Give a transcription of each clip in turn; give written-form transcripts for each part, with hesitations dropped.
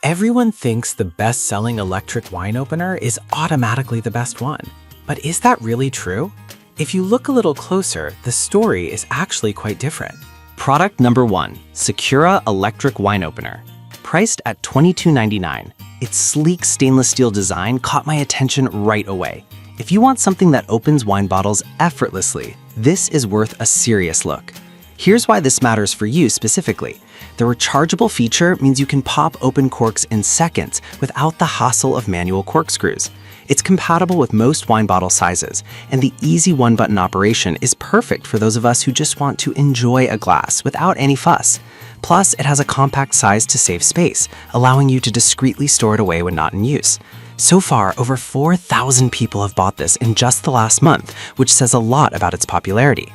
Everyone thinks the best-selling electric wine opener is automatically the best one. But is that really true? If you look a little closer, the story is actually quite different. Product number 1, Secura Electric Wine Opener. Priced at $22.99, its sleek stainless steel design caught my attention right away. If you want something that opens wine bottles effortlessly, this is worth a serious look. Here's why this matters for you specifically. The rechargeable feature means you can pop open corks in seconds without the hassle of manual corkscrews. It's compatible with most wine bottle sizes, and the easy one-button operation is perfect for those of us who just want to enjoy a glass without any fuss. Plus, it has a compact size to save space, allowing you to discreetly store it away when not in use. So far, over 4,000 people have bought this in just the last month, which says a lot about its popularity.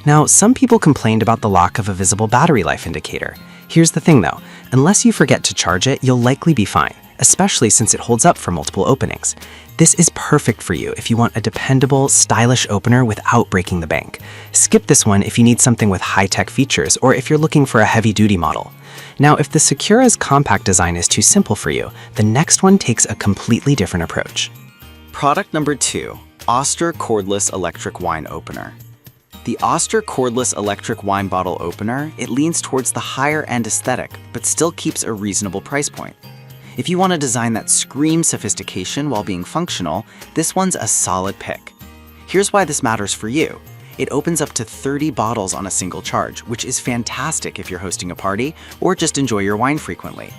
Now, some people complained about the lack of a visible battery life indicator. Here's the thing though, unless you forget to charge it, you'll likely be fine, especially since it holds up for multiple openings. This is perfect for you if you want a dependable, stylish opener without breaking the bank. Skip this one if you need something with high-tech features or if you're looking for a heavy-duty model. Now, if the Secura's compact design is too simple for you, the next one takes a completely different approach. Product number 2, Oster Cordless Electric Wine Opener. The Oster Cordless Electric Wine Bottle Opener, it leans towards the higher-end aesthetic, but still keeps a reasonable price point. If you want a design that screams sophistication while being functional, this one's a solid pick. Here's why this matters for you. It opens up to 30 bottles on a single charge, which is fantastic if you're hosting a party or just enjoy your wine frequently.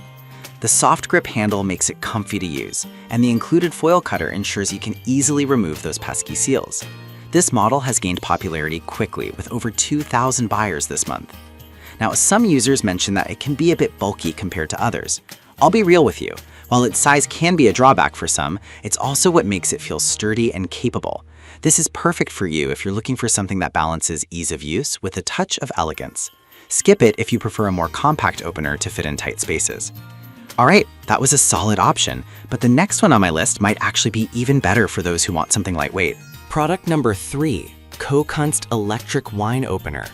The soft grip handle makes it comfy to use, and the included foil cutter ensures you can easily remove those pesky seals. This model has gained popularity quickly with over 2,000 buyers this month. Now, some users mention that it can be a bit bulky compared to others. I'll be real with you. While its size can be a drawback for some, it's also what makes it feel sturdy and capable. This is perfect for you if you're looking for something that balances ease of use with a touch of elegance. Skip it if you prefer a more compact opener to fit in tight spaces. Alright, that was a solid option, but the next one on my list might actually be even better for those who want something lightweight. Product number 3, Kokunst Electric Wine Opener.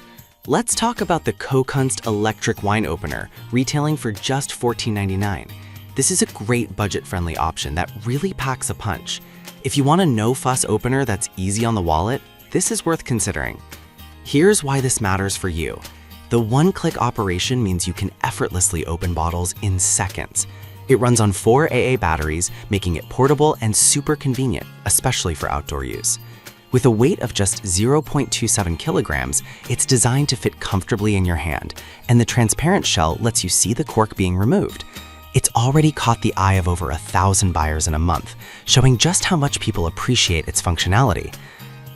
Let's talk about the Kokunst Electric Wine Opener, retailing for just $14.99. This is a great budget-friendly option that really packs a punch. If you want a no-fuss opener that's easy on the wallet, this is worth considering. Here's why this matters for you. The one-click operation means you can effortlessly open bottles in seconds. It runs on 4 AA batteries, making it portable and super convenient, especially for outdoor use. With a weight of just 0.27 kilograms, it's designed to fit comfortably in your hand, and the transparent shell lets you see the cork being removed. It's already caught the eye of over 1,000 buyers in a month, showing just how much people appreciate its functionality.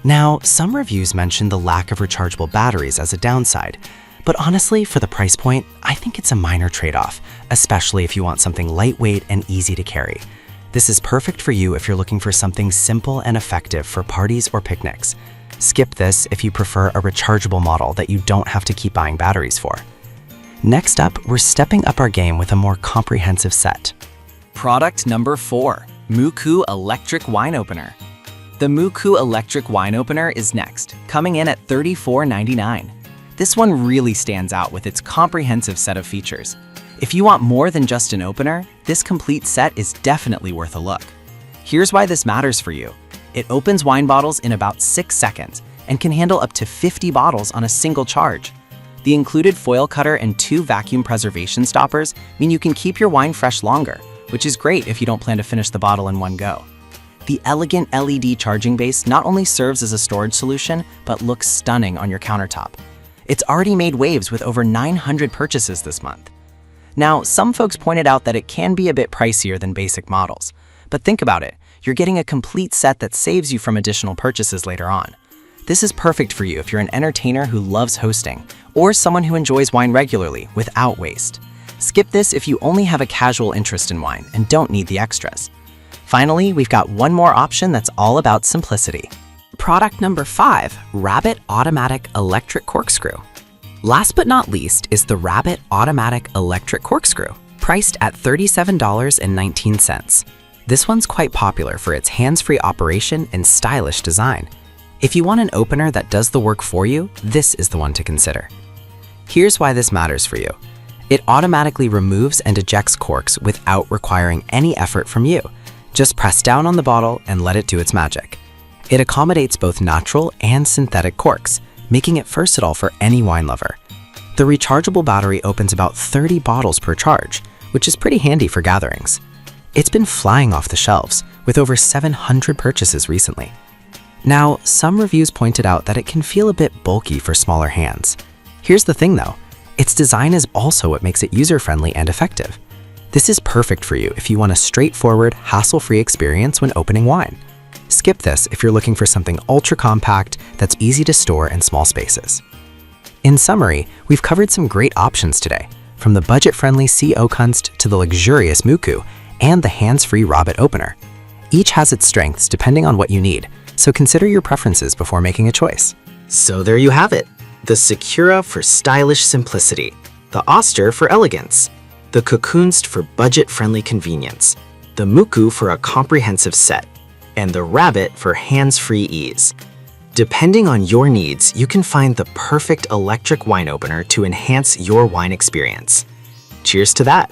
Now, some reviews mention the lack of rechargeable batteries as a downside, but honestly, for the price point, I think it's a minor trade-off, especially if you want something lightweight and easy to carry. This is perfect for you if you're looking for something simple and effective for parties or picnics. Skip this if you prefer a rechargeable model that you don't have to keep buying batteries for. Next up, we're stepping up our game with a more comprehensive set. Product number 4, Muku Electric Wine Opener. The Muku Electric Wine Opener is next, coming in at $34.99. This one really stands out with its comprehensive set of features. If you want more than just an opener, this complete set is definitely worth a look. Here's why this matters for you. It opens wine bottles in about 6 seconds and can handle up to 50 bottles on a single charge. The included foil cutter and 2 vacuum preservation stoppers mean you can keep your wine fresh longer, which is great if you don't plan to finish the bottle in one go. The elegant LED charging base not only serves as a storage solution, but looks stunning on your countertop. It's already made waves with over 900 purchases this month. Now, some folks pointed out that it can be a bit pricier than basic models, but think about it. You're getting a complete set that saves you from additional purchases later on. This is perfect for you if you're an entertainer who loves hosting, or someone who enjoys wine regularly without waste. Skip this if you only have a casual interest in wine and don't need the extras. Finally, we've got one more option that's all about simplicity. Product number 5, Rabbit Automatic Electric Corkscrew. Last but not least is the Rabbit Automatic Electric Corkscrew, priced at $37.19. This one's quite popular for its hands-free operation and stylish design. If you want an opener that does the work for you, this is the one to consider. Here's why this matters for you. It automatically removes and ejects corks without requiring any effort from you. Just press down on the bottle and let it do its magic. It accommodates both natural and synthetic corks, making it versatile for any wine lover. The rechargeable battery opens about 30 bottles per charge, which is pretty handy for gatherings. It's been flying off the shelves, with over 700 purchases recently. Now, some reviews pointed out that it can feel a bit bulky for smaller hands. Here's the thing though, its design is also what makes it user-friendly and effective. This is perfect for you if you want a straightforward, hassle-free experience when opening wine. Skip this if you're looking for something ultra-compact that's easy to store in small spaces. In summary, we've covered some great options today, from the budget-friendly CO Kunst to the luxurious Muku and the hands-free Robit opener. Each has its strengths depending on what you need, so consider your preferences before making a choice. So there you have it. The Secura for stylish simplicity, the Oster for elegance, the Cocoonst for budget-friendly convenience, the Muku for a comprehensive set, and the Rabbit for hands-free ease. Depending on your needs, you can find the perfect electric wine opener to enhance your wine experience. Cheers to that!